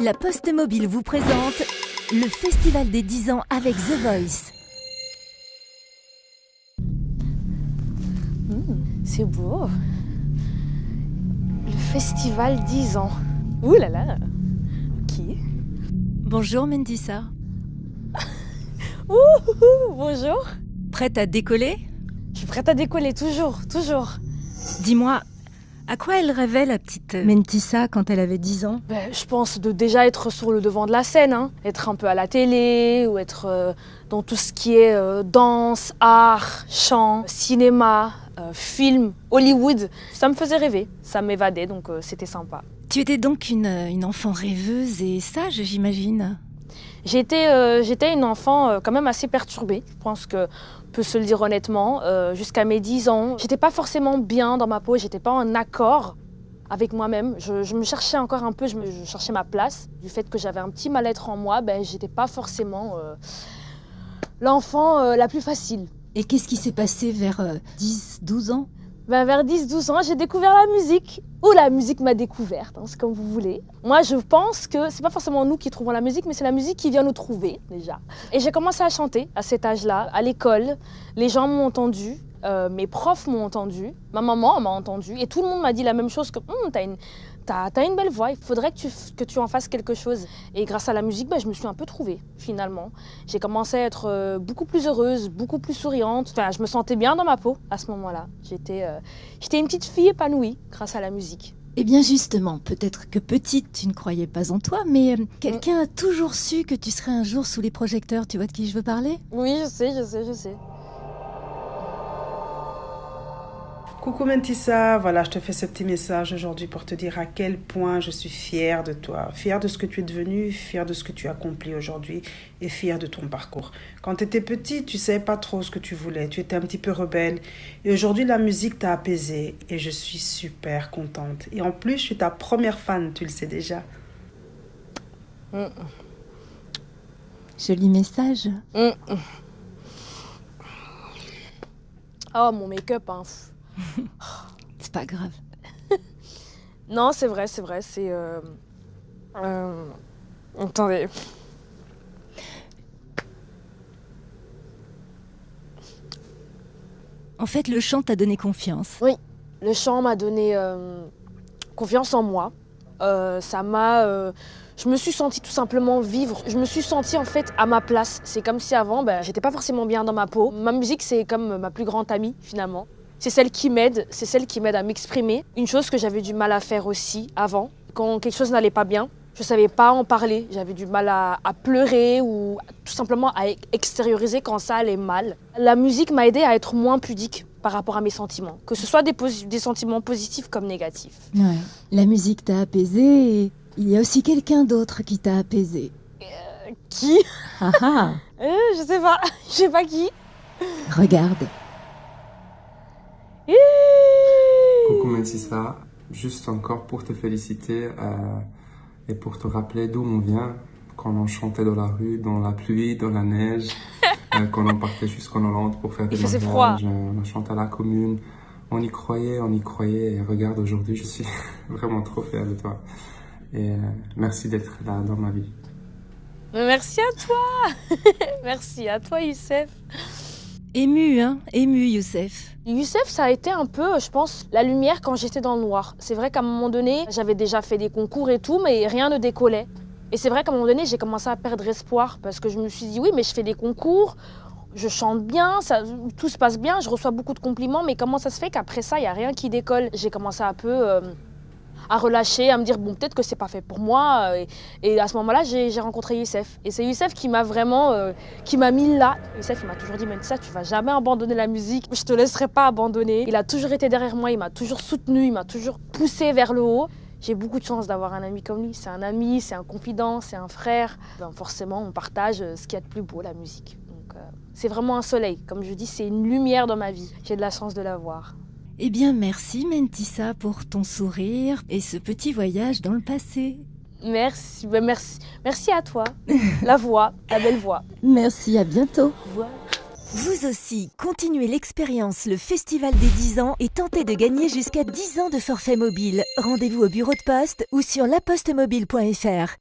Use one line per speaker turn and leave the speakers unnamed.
La Poste Mobile vous présente le Festival des 10 ans avec The Voice.
C'est beau. Le Festival 10 ans. Ouh là là. Qui?
Bonjour Mentissa.
Bonjour.
Prête à décoller?
Je suis prête à décoller, toujours.
Dis-moi, à quoi elle rêvait la petite Mentissa quand elle avait 10 ans?
Je pense de déjà être sur le devant de la scène, être un peu à la télé ou être dans tout ce qui est danse, art, chant, cinéma, film, Hollywood. Ça me faisait rêver, ça m'évadait, donc c'était sympa.
Tu étais donc une enfant rêveuse et sage, j'imagine.
J'étais une enfant quand même assez perturbée, je pense qu'on peut se le dire honnêtement. Jusqu'à mes 10 ans, j'étais pas forcément bien dans ma peau, j'étais pas en accord avec moi-même. Je me cherchais encore un peu, je cherchais ma place. Du fait que j'avais un petit mal-être en moi, j'étais pas forcément l'enfant la plus facile.
Et qu'est-ce qui s'est passé vers 10-12 ans?
Vers 10-12 ans, j'ai découvert la musique. Ou la musique m'a découverte, c'est comme vous voulez. Moi, je pense que c'est pas forcément nous qui trouvons la musique, mais c'est la musique qui vient nous trouver, déjà. Et j'ai commencé à chanter à cet âge-là, à l'école. Les gens m'ont entendu, mes profs m'ont entendu, ma maman m'a entendu, et tout le monde m'a dit la même chose, que t'as une belle voix, il faudrait que tu en fasses quelque chose. Et grâce à la musique, je me suis un peu trouvée, finalement. J'ai commencé à être beaucoup plus heureuse, beaucoup plus souriante. Enfin, je me sentais bien dans ma peau à ce moment-là. J'étais une petite fille épanouie grâce à la musique.
Eh bien justement, peut-être que petite, tu ne croyais pas en toi, mais quelqu'un a toujours su que tu serais un jour sous les projecteurs. Tu vois de qui je veux parler?
Oui, je sais.
Coucou Mentissa, voilà, je te fais ce petit message aujourd'hui pour te dire à quel point je suis fière de toi, fière de ce que tu es devenue, fière de ce que tu as accompli aujourd'hui et fière de ton parcours. Quand tu étais petite, tu ne savais pas trop ce que tu voulais, tu étais un petit peu rebelle et aujourd'hui la musique t'a apaisée et je suis super contente. Et en plus, je suis ta première fan, tu le sais déjà.
Joli message.
Oh, mon make-up,
C'est pas grave.
Non, c'est vrai, c'est... Attendez.
En fait, le chant t'a donné confiance.
Oui, le chant m'a donné confiance en moi. Ça m'a... je me suis sentie tout simplement vivre. Je me suis sentie en fait à ma place. C'est comme si avant, j'étais pas forcément bien dans ma peau. Ma musique, c'est comme ma plus grande amie finalement. C'est celle qui m'aide à m'exprimer. Une chose que j'avais du mal à faire aussi avant, quand quelque chose n'allait pas bien, je savais pas en parler. J'avais du mal à pleurer ou tout simplement à extérioriser quand ça allait mal. La musique m'a aidée à être moins pudique par rapport à mes sentiments, que ce soit des sentiments positifs comme négatifs.
Ouais. La musique t'a apaisée et il y a aussi quelqu'un d'autre qui t'a apaisée.
Qui?
Ah.
Je sais pas qui.
Regarde.
Coucou Mentissa, juste encore pour te féliciter et pour te rappeler d'où on vient, quand on chantait dans la rue, dans la pluie, dans la neige, quand on partait jusqu'en Hollande pour faire des mariages,
froid.
On a chanté à la commune, on y croyait et regarde aujourd'hui je suis vraiment trop fière de toi et merci d'être là dans ma vie.
Merci à toi. Merci à toi Youssef.
Ému, Youssef.
Youssef, ça a été un peu, je pense, la lumière quand j'étais dans le noir. C'est vrai qu'à un moment donné, j'avais déjà fait des concours et tout, mais rien ne décollait. Et c'est vrai qu'à un moment donné, j'ai commencé à perdre espoir parce que je me suis dit, oui, mais je fais des concours, je chante bien, tout se passe bien, je reçois beaucoup de compliments, mais comment ça se fait qu'après ça, il n'y a rien qui décolle? J'ai commencé un peu à relâcher, à me dire, bon, peut-être que c'est pas fait pour moi. Et à ce moment-là, j'ai rencontré Youssef. Et c'est Youssef qui m'a vraiment, qui m'a mis là. Youssef, il m'a toujours dit, mais ça, tu vas jamais abandonner la musique. Je te laisserai pas abandonner. Il a toujours été derrière moi, il m'a toujours soutenu, il m'a toujours poussé vers le haut. J'ai beaucoup de chance d'avoir un ami comme lui. C'est un ami, c'est un confident, c'est un frère. Forcément, on partage ce qu'il y a de plus beau, la musique. Donc, c'est vraiment un soleil. Comme je dis, c'est une lumière dans ma vie. J'ai de la chance de l'avoir.
Eh bien, merci Mentissa pour ton sourire et ce petit voyage dans le passé.
Merci, merci à toi. La voix, la belle voix.
Merci, à bientôt.
Au revoir.
Vous aussi, continuez l'expérience le Festival des 10 ans et tentez de gagner jusqu'à 10 ans de forfait mobile. Rendez-vous au bureau de poste ou sur lapostmobile.fr.